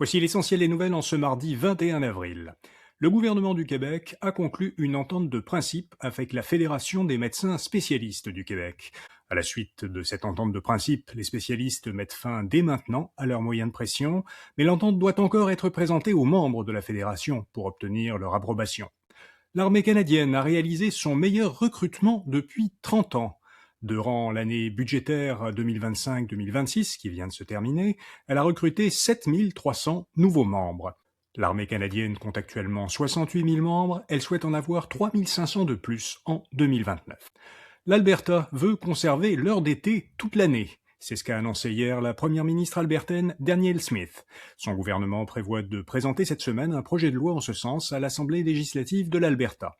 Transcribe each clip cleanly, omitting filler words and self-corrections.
Voici l'essentiel des nouvelles en ce mardi 21 avril. Le gouvernement du Québec a conclu une entente de principe avec la Fédération des médecins spécialistes du Québec. À la suite de cette entente de principe, les spécialistes mettent fin dès maintenant à leurs moyens de pression, mais l'entente doit encore être présentée aux membres de la Fédération pour obtenir leur approbation. L'armée canadienne a réalisé son meilleur recrutement depuis 30 ans. Durant l'année budgétaire 2025-2026, qui vient de se terminer, elle a recruté 7300 nouveaux membres. L'armée canadienne compte actuellement 68 000 membres, elle souhaite en avoir 3 500 de plus en 2029. L'Alberta veut conserver l'heure d'été toute l'année. C'est ce qu'a annoncé hier la première ministre albertaine Danielle Smith. Son gouvernement prévoit de présenter cette semaine un projet de loi en ce sens à l'Assemblée législative de l'Alberta.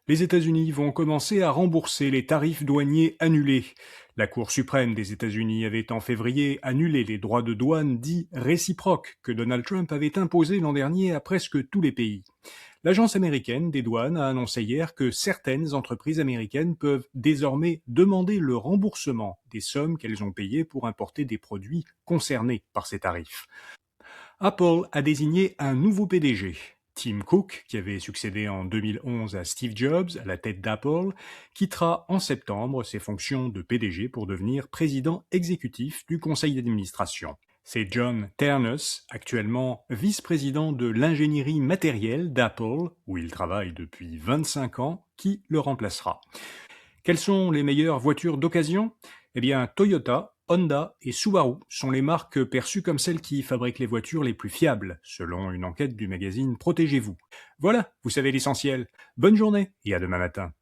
Les États-Unis vont commencer à rembourser les tarifs douaniers annulés. La Cour suprême des États-Unis avait en février annulé les droits de douane dits réciproques que Donald Trump avait imposés l'an dernier à presque tous les pays. L'Agence américaine des douanes a annoncé hier que certaines entreprises américaines peuvent désormais demander le remboursement des sommes qu'elles ont payées pour importer des produits concernés par ces tarifs. Apple a désigné un nouveau PDG. Tim Cook, qui avait succédé en 2011 à Steve Jobs à la tête d'Apple, quittera en septembre ses fonctions de PDG pour devenir président exécutif du conseil d'administration. C'est John Ternus, actuellement vice-président de l'ingénierie matérielle d'Apple, où il travaille depuis 25 ans, qui le remplacera. Quelles sont les meilleures voitures d'occasion ? Eh bien, Toyota, Honda et Subaru sont les marques perçues comme celles qui fabriquent les voitures les plus fiables, selon une enquête du magazine Protégez-vous. Voilà, vous savez l'essentiel. Bonne journée et à demain matin.